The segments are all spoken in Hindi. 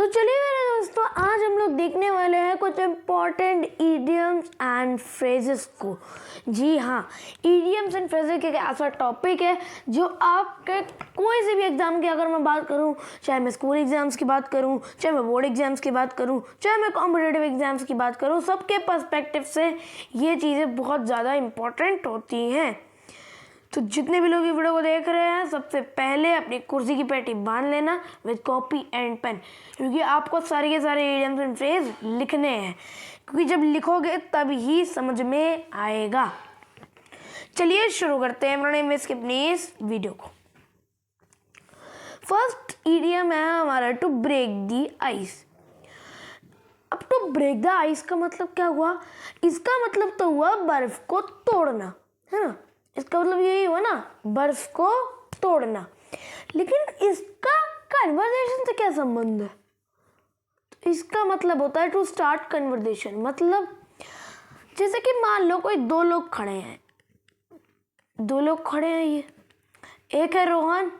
तो चलिए मेरे दोस्तों, आज हम लोग देखने वाले हैं कुछ इम्पॉर्टेंट ईडियम्स एंड फ्रेजेस को। जी हाँ, ईडियम्स एंड फ्रेजेस एक ऐसा टॉपिक है जो आपके कोई से भी एग्जाम की अगर मैं बात करूं, चाहे मैं स्कूल एग्जाम्स की बात करूं, चाहे मैं बोर्ड एग्जाम्स की बात करूं, चाहे मैं कॉम्पिटिटिव एग्जाम्स की बात करूं, सबके पर्सपेक्टिव से ये चीज़ें बहुत ज़्यादा इम्पॉर्टेंट होती हैं। तो जितने भी लोग ये वीडियो को देख रहे हैं, सबसे पहले अपनी कुर्सी की पेटी बांध लेना विद कॉपी एंड पेन, क्योंकि आपको सारे के सारे इडियम्स एंड फ्रेज लिखने हैं, क्योंकि जब लिखोगे तब ही समझ में आएगा। चलिए शुरू करते हैं अपने इस वीडियो को। फर्स्ट इडियम है हमारा टू ब्रेक दी आइस। अब टू ब्रेक द आइस का मतलब क्या हुआ? इसका मतलब तो हुआ बर्फ को तोड़ना, है ना। इसका मतलब यही हुआ ना, बर्फ को तोड़ना। लेकिन इसका कन्वर्सेशन से क्या संबंध है? तो इसका मतलब होता है टू स्टार्ट कन्वर्सेशन। मतलब जैसे कि मान लो कोई दो लोग खड़े हैं, ये एक है रोहन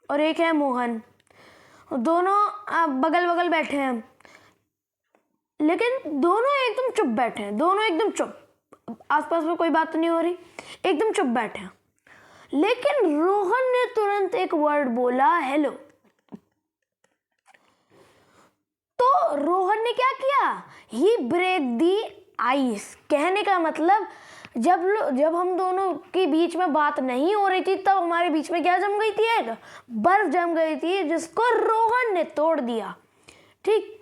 और एक है मोहन, दोनों बगल बगल बैठे हैं, लेकिन दोनों एकदम चुप बैठे हैं, दोनों एकदम चुप, आसपास में कोई बात नहीं हो रही, एकदम चुप बैठे हैं। लेकिन रोहन ने तुरंत एक वर्ड बोला, हेलो। तो रोहन ने क्या किया? ही ब्रेक दी आइस। कहने का मतलब जब हम दोनों के बीच में बात नहीं हो रही थी, तब हमारे बीच में क्या जम गई थी? एक बर्फ जम गई थी, जिसको रोहन ने तोड़ दिया। ठीक,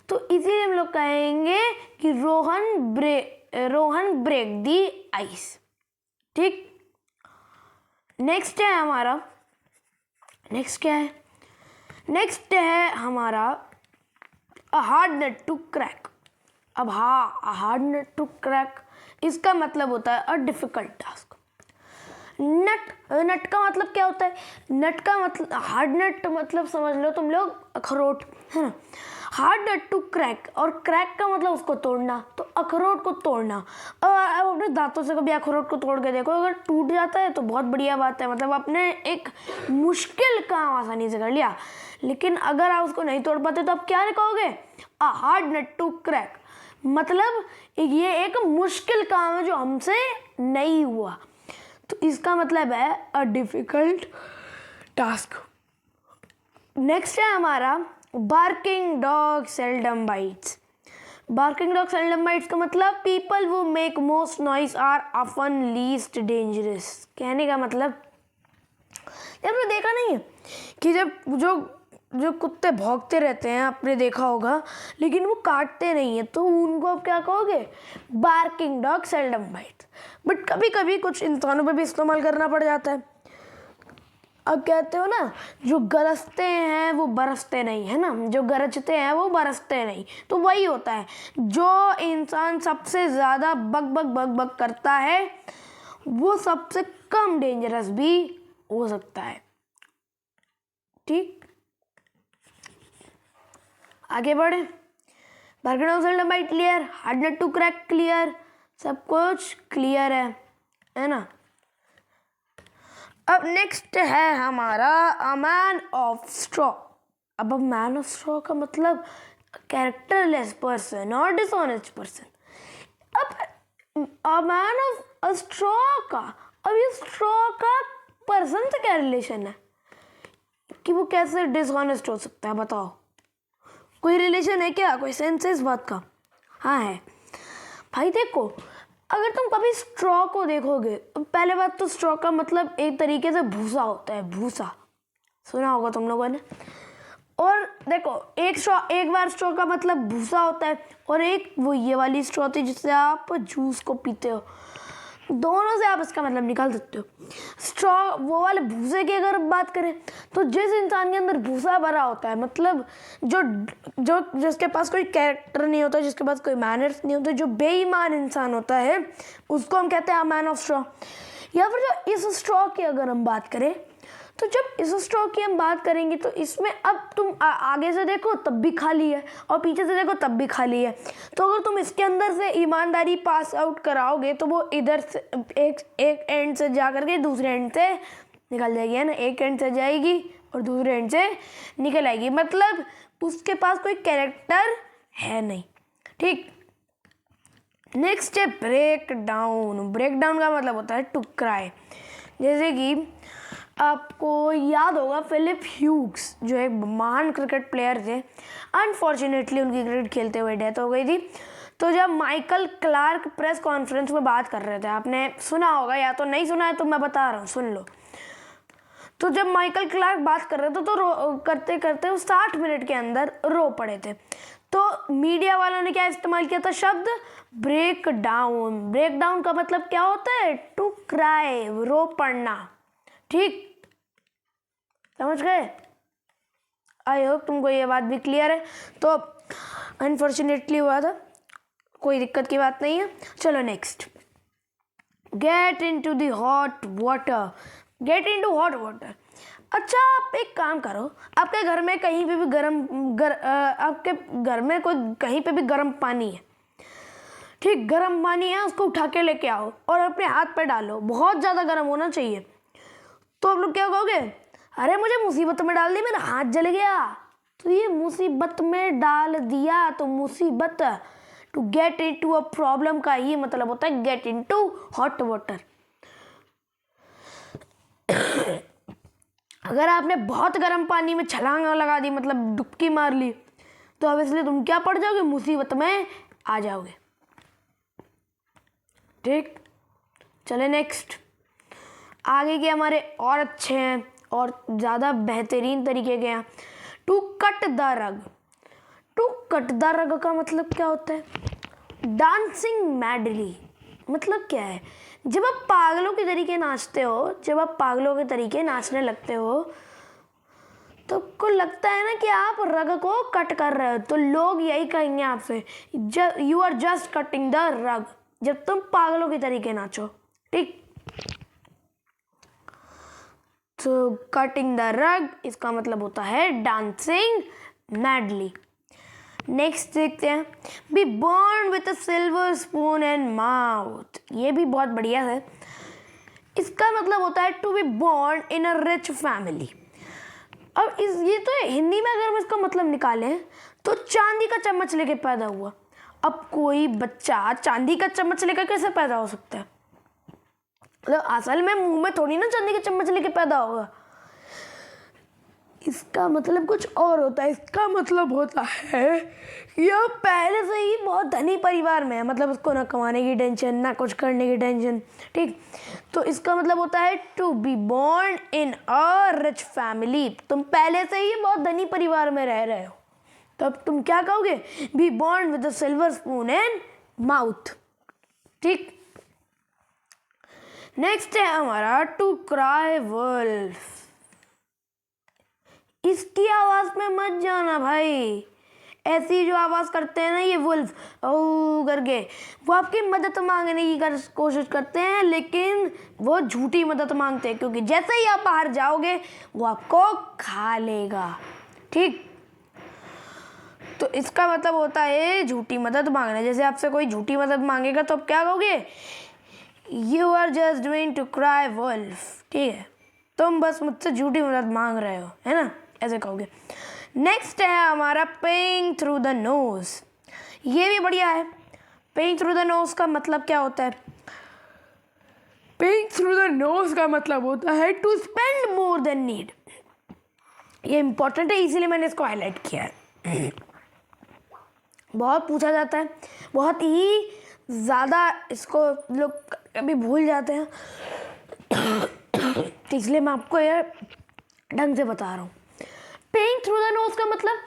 तो इसीलिए हम लोग कहेंगे कि रोहन ब्रेक दी आइस। ठीक, नेक्स्ट है हमारा, नेक्स्ट क्या है? नेक्स्ट है हमारा a hard nut to crack. अब हाँ, a hard nut to crack, इसका मतलब होता है अ डिफिकल्ट टास्क। नट का मतलब क्या होता है? नट का मतलब, हार्ड नट मतलब समझ लो तुम लोग अखरोट, है ना। हार्ड नट टू क्रैक, और क्रैक का मतलब उसको तोड़ना, तो अखरोट को तोड़ना। और अब अपने दांतों से कभी अखरोट को तोड़ के देखो, अगर टूट जाता है तो बहुत बढ़िया बात है, मतलब आपने एक मुश्किल काम आसानी से कर लिया। लेकिन अगर आप उसको नहीं तोड़ पाते तो आप क्या कहोगे? A hard nut to crack, मतलब ये एक मुश्किल काम है जो हमसे नहीं हुआ, तो इसका मतलब है अ डिफिकल्ट टास्क। नेक्स्ट है हमारा barking dog seldom bites. Barking dog seldom bites का मतलब पीपल वो make most noise are often least dangerous. कहने का मतलब, आपने देखा नहीं है कि जब जो कुत्ते भौंकते रहते हैं, आपने देखा होगा, लेकिन वो काटते नहीं है, तो उनको आप क्या कहोगे? Barking dog seldom bytes. But कभी कभी कुछ इंसानों पर भी इस्तेमाल करना पड़ जाता है। अब कहते हो ना, जो गरजते हैं वो बरसते नहीं, है ना, जो गरजते हैं वो बरसते नहीं, तो वही होता है। जो इंसान सबसे ज़्यादा बक बक बक बक करता है, वो सबसे कम डेंजरस भी हो सकता है। ठीक, आगे बढ़े। Barking dog seldom bite clear, hard nut to crack clear, सब कुछ क्लियर है ना। अब नेक्स्ट है हमारा अ मैन ऑफ स्ट्रॉ। अब मैन ऑफ स्ट्रॉ का मतलब कैरेक्टरलेस पर्सन और डिसऑनेस्ट पर्सन। अब अ मैन ऑफ स्ट्रॉ का, अब ये स्ट्रॉ का पर्सन से क्या रिलेशन है कि वो कैसे डिसऑनेस्ट हो सकता है? बताओ, कोई रिलेशन है क्या? कोई सेंस है इस बात का? हाँ है भाई। देखो, अगर तुम कभी स्ट्रॉ को देखोगे, पहले बात तो स्ट्रॉ का मतलब एक तरीके से भूसा होता है, भूसा सुना होगा तुम लोगों ने। और देखो, एक बार स्ट्रॉ का मतलब भूसा होता है, और एक वो ये वाली स्ट्रॉ होती है जिससे आप जूस को पीते हो। दोनों से आप इसका मतलब निकाल सकते हो। स्ट्रॉ वो वाले भूसे की अगर बात करें, तो जिस इंसान के अंदर भूसा भरा होता है, मतलब जो जिसके पास कोई कैरेक्टर नहीं होता, जिसके पास कोई मैनर्स नहीं होता, जो बेईमान इंसान होता है, उसको हम कहते हैं मैन ऑफ स्ट्रॉ। या फिर जो इस स्ट्रॉ की अगर हम बात करें, तो जब इस स्ट्रॉ की हम बात करेंगे, तो इसमें अब तुम आगे से देखो तब भी खाली है, और पीछे से देखो तब भी खाली है। तो अगर तुम इसके अंदर से ईमानदारी पास आउट कराओगे, तो वो इधर से एक एंड से जा करके दूसरे एंड से निकल जाएगी, है ना। एक एंड से जाएगी और दूसरे एंड से निकल आएगी, मतलब उसके पास कोई कैरेक्टर है नहीं। ठीक, नेक्स्ट है ब्रेक डाउन। ब्रेक डाउन का मतलब होता है टू क्राई। जैसे कि आपको याद होगा फिलिप ह्यूग्स जो एक महान क्रिकेट प्लेयर थे, अनफॉर्चुनेटली उनकी क्रिकेट खेलते हुए डेथ हो गई थी। तो जब माइकल क्लार्क प्रेस कॉन्फ्रेंस में बात कर रहे थे, आपने सुना होगा, या तो नहीं सुना है तो मैं बता रहा हूँ, सुन लो। तो जब माइकल क्लार्क बात कर रहे थे तो करते करते वो 60 मिनट के अंदर रो पड़े थे। तो मीडिया वालों ने क्या इस्तेमाल किया था? शब्द ब्रेक डाउन। ब्रेक डाउन का मतलब क्या होता है? टू क्राई, रो पड़ना। ठीक, समझ गए? आई होप तुमको ये बात भी क्लियर है। तो अनफॉर्चुनेटली हुआ था, कोई दिक्कत की बात नहीं है। चलो next, get into the hot water. Get into hot water. अच्छा, आप एक काम करो, आपके घर में कहीं पे भी आपके घर में कोई कहीं पे भी गर्म पानी है, ठीक, गर्म पानी है, उसको उठा के लेके आओ और अपने हाथ पे डालो। बहुत ज़्यादा गर्म होना चाहिए। तो आप लोग क्या कहोगे? अरे मुझे मुसीबत में डाल दी, मेरा हाथ जल गया। तो ये मुसीबत में डाल दिया, तो मुसीबत, to get into a problem का ही मतलब होता है गेट इनटू हॉट वाटर। अगर आपने बहुत गर्म पानी में छलांग लगा दी, मतलब डुबकी मार ली, तो अब इसलिए तुम क्या पड़ जाओगे? मुसीबत में आ जाओगे। ठीक, चले नेक्स्ट। आगे के हमारे और अच्छे हैं और ज़्यादा बेहतरीन तरीके के हैं। To cut the rug. To cut the rug का मतलब क्या होता है? Dancing madly. मतलब क्या है? जब आप पागलों के तरीके नाचते हो, जब आप पागलों के तरीके नाचने लगते हो, तो आपको लगता है ना कि आप रग को कट कर रहे हो, तो लोग यही कहेंगे आपसे, you are just cutting the rug, जब तुम पागलों के तरीके नाचो। ठीक, तो कटिंग द रग इसका मतलब होता है डांसिंग मैडली। नेक्स्ट देखते हैं, be born with a silver spoon and mouth. ये भी बहुत बढ़िया है। इसका मतलब होता है to be born in a rich family. अब ये तो हिंदी में अगर हम इसका मतलब निकालें तो चांदी का चम्मच लेके पैदा हुआ। अब कोई बच्चा चांदी का चम्मच लेकर कैसे पैदा हो सकता है? मतलब असल में मुंह में थोड़ी ना चांदी का चम्मच लेके पैदा होगा। इसका मतलब कुछ और होता है। इसका मतलब होता है कि यह पहले से ही बहुत धनी परिवार में है, मतलब उसको ना कमाने की टेंशन, ना कुछ करने की टेंशन। ठीक, तो इसका मतलब होता है to be born in a rich family. तुम पहले से ही बहुत धनी परिवार में रह रहे हो, तो अब तुम क्या कहोगे? Be born with a silver spoon and mouth. ठीक, नेक्स्ट है हमारा टू क्राई वुल्फ। इसकी आवाज में मत जाना भाई। ऐसी जो आवाज करते हैं ना ये वुल्फ ओ करके, वो आपकी मदद मांगने की कोशिश करते हैं, लेकिन वो झूठी मदद मांगते हैं, क्योंकि जैसे ही आप बाहर जाओगे वो आपको खा लेगा। ठीक, तो इसका मतलब होता है झूठी मदद मांगना। जैसे आपसे कोई झूठी मदद मांगेगा तो आप क्या कहोगे? You are just doing to cry wolf. ठीक है, तुम बस मुझसे झूठी मदद मांग रहे हो, है ना, ऐसे कहोगे। नेक्स्ट है हमारा पेइंग थ्रू द नोज। ये भी बढ़िया है। पेइंग थ्रू द नोज का मतलब क्या होता है? पेइंग थ्रू द नोज का मतलब होता है to spend more than need. ये इंपॉर्टेंट है, इसीलिए मैंने इसको हाईलाइट किया है। बहुत पूछा जाता है, बहुत ही ज़्यादा इसको लोग कभी भूल जाते हैं, तो इसलिए मैं आपको ये ढंग से बता रहा हूँ। पेइंग थ्रू द नोज का मतलब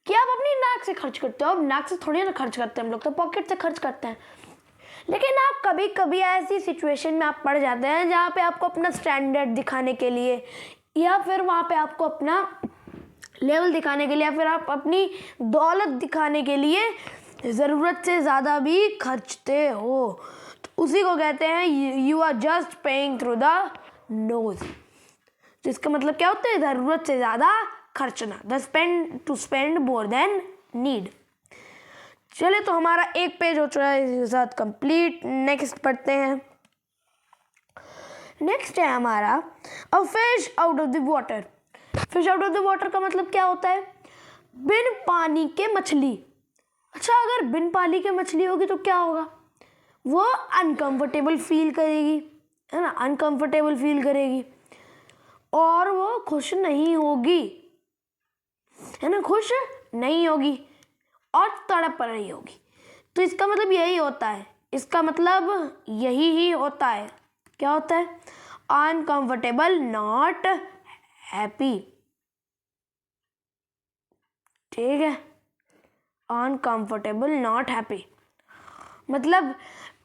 कि आप अपनी नाक से खर्च करते हो। अब नाक से थोड़ी ना खर्च करते हैं हम लोग, तो पॉकेट से खर्च करते हैं। लेकिन आप कभी कभी ऐसी सिचुएशन में आप पड़ जाते हैं जहाँ पे आपको अपना स्टैंडर्ड दिखाने के लिए, या फिर वहाँ पे आपको अपना लेवल दिखाने के लिए, या फिर आप अपनी दौलत दिखाने के लिए ज़रूरत से ज़्यादा भी खर्चते हो, तो उसी को कहते हैं you are just paying through the nose. तो इसका मतलब क्या होता है? ज़रूरत से ज़्यादा खर्चना, to spend more than need. चले, तो हमारा एक पेज हो चुका है इसके साथ कंप्लीट। नेक्स्ट पढ़ते हैं। नेक्स्ट है हमारा a fish out of the water. Fish out of the water का मतलब क्या होता है? बिन पानी के मछली। अच्छा, अगर बिन पानी के मछली होगी तो क्या होगा? वो अनकंफर्टेबल फील करेगी, है ना, अनकंफर्टेबल फील करेगी और वो खुश नहीं होगी, है ना, खुश नहीं होगी और तड़प रही होगी। तो इसका मतलब यही होता है, इसका मतलब यही ही होता है। क्या होता है? Uncomfortable, not happy. ठीक है, अनकंफर्टेबल नॉट हैप्पी मतलब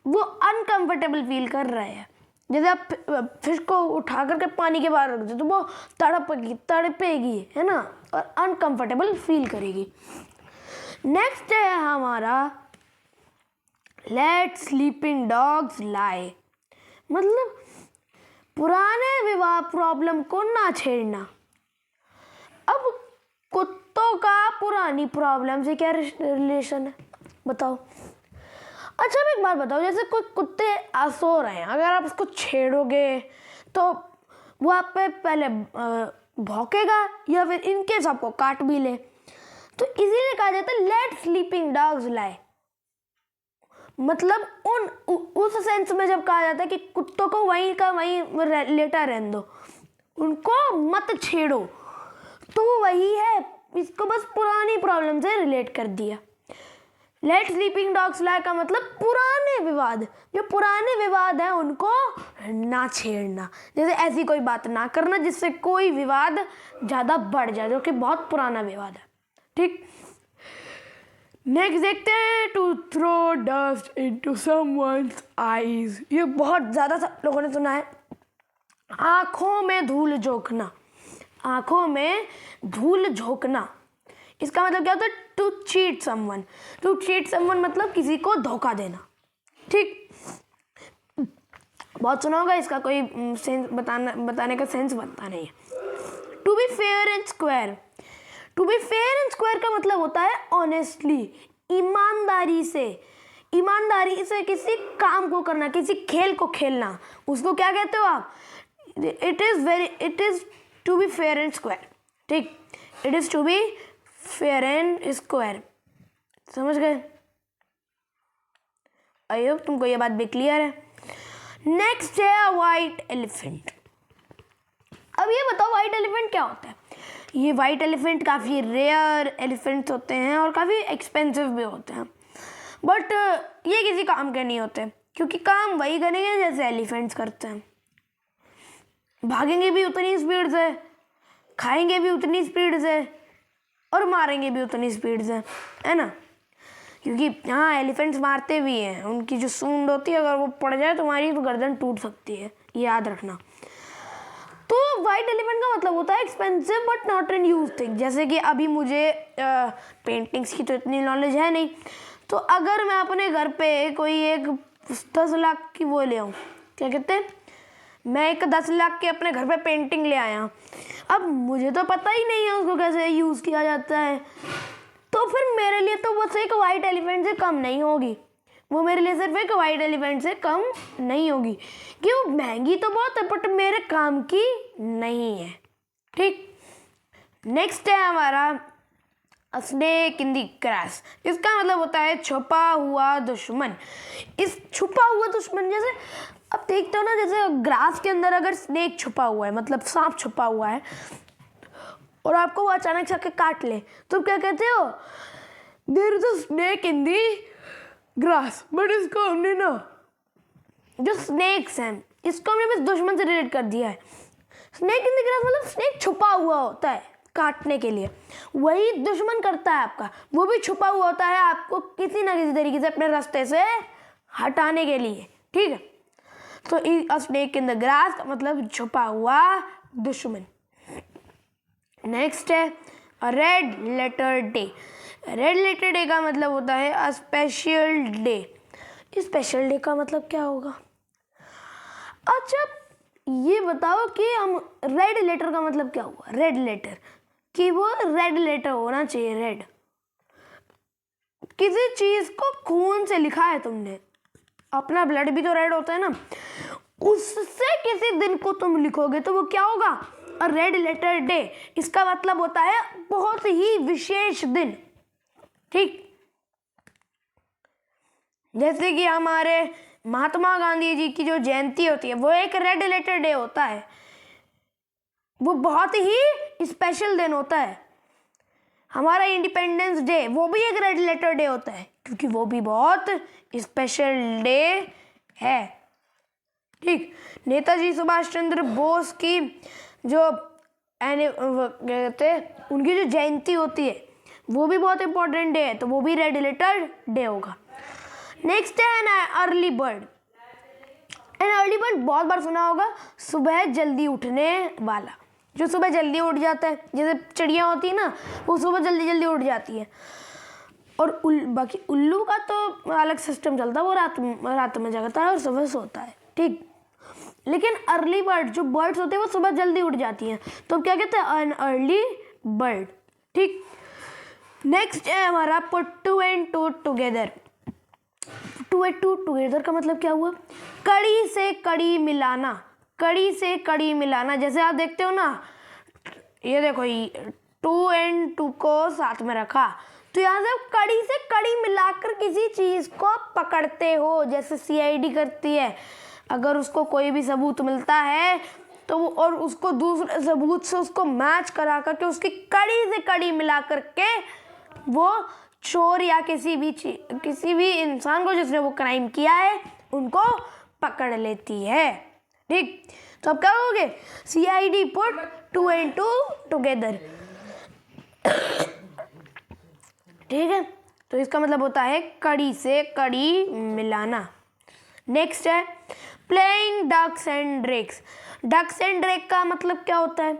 वो अनकंफर्टेबल फील कर रहे हैं। जैसे आप फिश को उठा करके पानी के बाहर रख दो तो वो तड़पेगी, है ना, और अनकंफर्टेबल फील करेगी। नेक्स्ट है हमारा लेट स्लीपिंग डॉग्स लाई, मतलब पुराने विवाह प्रॉब्लम को ना छेड़ना। अब कुत्तों का पुरानी प्रॉब्लम से क्या रिलेशन है, बताओ? अच्छा, अब एक बात बताओ, जैसे कोई कुत्ते सो रहे हैं, अगर आप उसको छेड़ोगे तो वो आप पे पहले भौंकेगा या फिर इनकेस आपको काट भी ले। तो इसीलिए कहा जाता है लेट स्लीपिंग डॉग्स लाई, मतलब उस सेंस में जब कहा जाता है कि कुत्तों को वहीं का वहीं लेटा रहने दो, उनको मत छेड़ो, तो वही है, इसको बस पुरानी प्रॉब्लम से रिलेट कर दिया। लेट स्लीपिंग डॉग्स लाई का मतलब पुराने विवाद, जो पुराने विवाद हैं उनको ना छेड़ना। जैसे ऐसी कोई बात ना करना जिससे कोई विवाद ज़्यादा बढ़ जाए, जो कि बहुत पुराना विवाद है। ठीक, नेक्स्ट देखते हैं to throw dust into someone's eyes. ये बहुत ज़्यादा सब लोगों ने सुना है, आँखों में धूल झोंकना, आँखों में धूल झोंकना। इसका मतलब क्या होता है? To cheat someone. To cheat someone मतलब किसी को धोखा देना। ठीक, बहुत सुना होगा, इसका कोई सेंस बताने का सेंस बनता नहीं है। To be fair and square. To be fair and square का मतलब होता है ऑनेस्टली, ईमानदारी से, ईमानदारी से किसी काम को करना, किसी खेल को खेलना, उसको क्या कहते हो आप? It is to be fair and square. ठीक, it is to be fair and square. समझ गए? आई होप तुमको ये बात भी क्लियर है। नेक्स्ट है व्हाइट एलिफेंट। अब ये बताओ व्हाइट एलिफेंट क्या होता है? ये व्हाइट एलिफेंट काफ़ी रेयर एलिफेंट्स होते हैं और काफ़ी एक्सपेंसिव भी होते हैं, बट ये किसी काम के नहीं होते, क्योंकि काम वही करेंगे जैसे एलिफेंट्स करते हैं। भागेंगे भी उतनी स्पीड से, खाएंगे भी उतनी स्पीड से और मारेंगे भी उतनी स्पीड से, है ना, क्योंकि हाँ एलिफेंट्स मारते भी हैं, उनकी जो सूंड होती है अगर वो पड़ जाए तो हमारी तो गर्दन टूट सकती है, याद रखना। तो वाइट एलिफेंट का मतलब होता है expensive but not in use thing. जैसे कि अभी मुझे पेंटिंग्स की तो इतनी नॉलेज है नहीं, तो अगर मैं अपने घर पे कोई एक 10 लाख की वो ले आऊँ, क्या कहते हैं, मैं एक 10 लाख के अपने घर पे पेंटिंग ले आया, अब मुझे तो पता ही नहीं है उसको कैसे यूज़ किया जाता है, तो फिर मेरे लिए तो बस एक वाइट एलिफेंट से कम नहीं होगी, वो मेरे लिए सिर्फ एक वाइट एलिफेंट से कम नहीं होगी, क्यों, महंगी तो बहुत है बट मेरे काम की नहीं है। ठीक, नेक्स्ट है हमारा स्नेक इन द ग्रास। इसका मतलब होता है छुपा हुआ दुश्मन। इस छुपा हुआ दुश्मन, जैसे अब देखते हो ना, जैसे ग्रास के अंदर अगर स्नेक छुपा हुआ है, मतलब सांप छुपा हुआ है और आपको वो अचानक से आके काट ले, तो क्या कहते हो, there is a snake in the grass. But इसको हमने ना, जो स्नेक्स हैं इसको हमने बस दुश्मन से रिलेट कर दिया है। स्नेक इन द ग्रास मतलब स्नेक छुपा हुआ होता है काटने के लिए, वही दुश्मन करता है आपका, वो भी छुपा हुआ होता है आपको किसी ना किसी तरीके से अपने रास्ते से हटाने के लिए। ठीक है, तो स्नेक इन द ग्रास का मतलब छुपा हुआ दुश्मन। नेक्स्ट है red letter day. Red letter day का मतलब होता है a special day. Special day का मतलब क्या होगा? अच्छा ये बताओ कि हम रेड लेटर का मतलब क्या हुआ? रेड लेटर कि वो रेड लेटर होना चाहिए, रेड, किसी चीज को खून से लिखा है तुमने, अपना ब्लड भी तो रेड होता है ना, उससे किसी दिन को तुम लिखोगे तो वो क्या होगा, अ रेड लेटर डे। इसका मतलब होता है बहुत ही विशेष दिन। ठीक, जैसे कि हमारे महात्मा गांधी जी की जो जयंती होती है वो एक रेड लेटर डे होता है, वो बहुत ही स्पेशल दिन होता है। हमारा इंडिपेंडेंस डे वो भी एक रेड लेटर डे होता है क्योंकि वो भी बहुत स्पेशल डे है। ठीक, नेताजी सुभाष चंद्र बोस की जो कहते उनकी जो जयंती होती है वो भी बहुत इंपॉर्टेंट डे है, तो वो भी रेड लेटर डे होगा। नेक्स्ट है N early bird. N early bird बहुत बार सुना होगा, सुबह जल्दी उठने वाला, जो सुबह जल्दी उठ जाता है। जैसे चिड़िया होती है ना, वो सुबह जल्दी जल्दी उठ जाती है। और बाकी उल्लू का तो अलग सिस्टम चलता है, वो रात में जगता है और सुबह सोता है। ठीक, लेकिन अर्ली बर्ड जो बर्ड्स होते हैं वो सुबह जल्दी उठ जाती हैं, तो क्या कहते हैं, एन अर्ली बर्ड। ठीक, नेक्स्ट है हमारा put two and two together. Two and two together का मतलब क्या हुआ, कड़ी से कड़ी मिलाना, कड़ी से कड़ी मिलाना। जैसे आप देखते हो ना, ये देखो, 2 एंड 2 को साथ में रखा, तो यहाँ से कड़ी से कड़ी मिलाकर किसी चीज को पकड़ते हो, जैसे CID करती है। अगर उसको कोई भी सबूत मिलता है तो वो, और उसको दूसरे सबूत से उसको मैच करा करके उसकी कड़ी से कड़ी मिला करके वो चोर या किसी भी इंसान को जिसने वो क्राइम किया है उनको पकड़ लेती है। ठीक, तो अब क्या करोगे, CID पुट 2 एंड 2 टुगेदर। ठीक है, तो इसका मतलब होता है कड़ी से कड़ी मिलाना। नेक्स्ट है playing ducks and drakes. Ducks and drake का मतलब क्या होता है,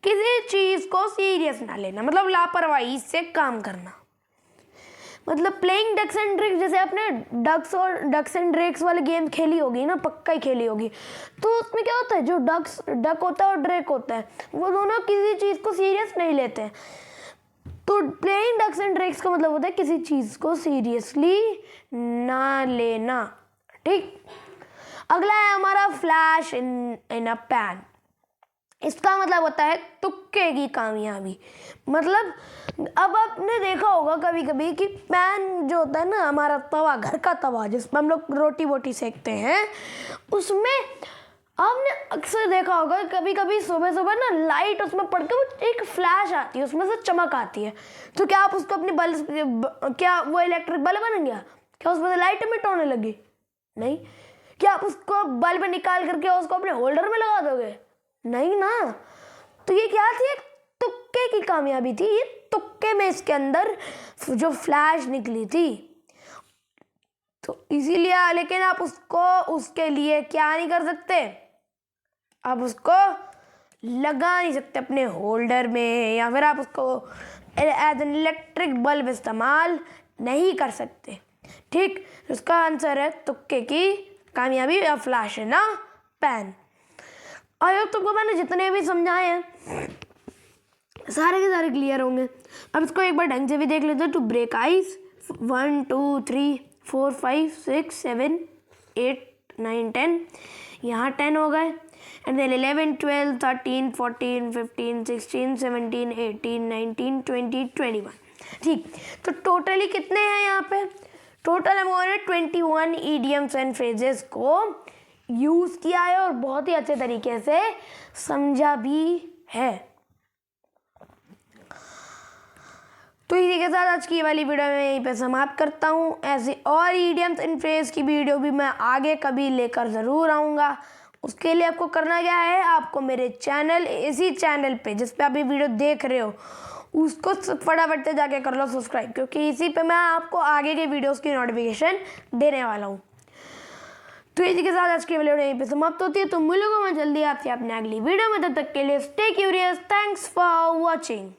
किसी चीज को सीरियस ना लेना, मतलब लापरवाही से काम करना। मतलब प्लेइंग डक्स एंड ड्रेक्स, जैसे आपने डक्स एंड ड्रेक्स वाले गेम खेली होगी ना, पक्का ही खेली होगी, तो उसमें क्या होता है, जो डक होता है और ड्रेक होता है वो दोनों किसी चीज को सीरियस नहीं लेते हैं। तो प्लेइंग डक्स एंड ड्रेक्स का मतलब होता है किसी चीज को सीरियसली ना लेना। ठीक, अगला है हमारा फ्लैश इन अ पैन। इसका मतलब होता है तुक्के की कामयाबी। मतलब अब आपने देखा होगा कभी कभी कि पैन जो होता है ना, हमारा तवा, घर का तवा जिसमें हम लोग रोटी वोटी सेकते हैं, उसमें आपने अक्सर देखा होगा कभी कभी सुबह सुबह ना लाइट उसमें पड़ के वो एक फ्लैश आती है, उसमें से चमक आती है। तो क्या आप उसको अपनी बल्ब, क्या वो इलेक्ट्रिक बल्ब बन गया, क्या उसमें से लाइट एमिट होने लगी? नहीं। क्या आप उसको बल्ब निकाल करके उसको अपने होल्डर में लगा दोगे? नहीं ना। तो ये क्या थी, एक तुक्के की कामयाबी थी। ये तुक्के में इसके अंदर जो फ्लैश निकली थी, तो इसीलिए, लेकिन आप उसको उसके लिए क्या नहीं कर सकते, आप उसको लगा नहीं सकते अपने होल्डर में, या फिर आप उसको एज एन इलेक्ट्रिक बल्ब इस्तेमाल नहीं कर सकते। ठीक, उसका आंसर है तुक्के की कामयाबी या flash in a pan. I hope तुमको मैंने जितने भी समझाए हैं सारे के सारे क्लियर होंगे। अब इसको एक बार ढंग से भी देख लेते हैं। टू ब्रेक आइस, 1 2 3 4 5 6 7 8 9 10, यहाँ 10 हो गए। And then 11 12 13 14 15 16 17 18 19 20 21। ठीक, तो टोटली कितने हैं यहाँ पे? टोटल हम लोगों ने 21 ईडियम्स एंड फ्रेजेस को यूज़ किया है और बहुत ही अच्छे तरीके से समझा भी है। तो इसी के साथ आज की वाली वीडियो में यहीं पे समाप्त करता हूँ। ऐसे और ईडियम्स एंड फ्रेज की वीडियो भी मैं आगे कभी लेकर ज़रूर आऊँगा। उसके लिए आपको करना क्या है, आपको मेरे चैनल, इसी चैनल पे जिस पे आप ये वीडियो देख रहे हो, उसको फटाफट से जाके कर लो सब्सक्राइब, क्योंकि इसी पे मैं आपको आगे के वीडियोस की नोटिफिकेशन देने वाला हूँ। तो इसी के साथ आज की वीडियो यहीं पे समाप्त होती है। तो मिलूंगा मैं जल्दी आपसे अपने अगली वीडियो में। तब तक के लिए stay curious. Thanks for watching.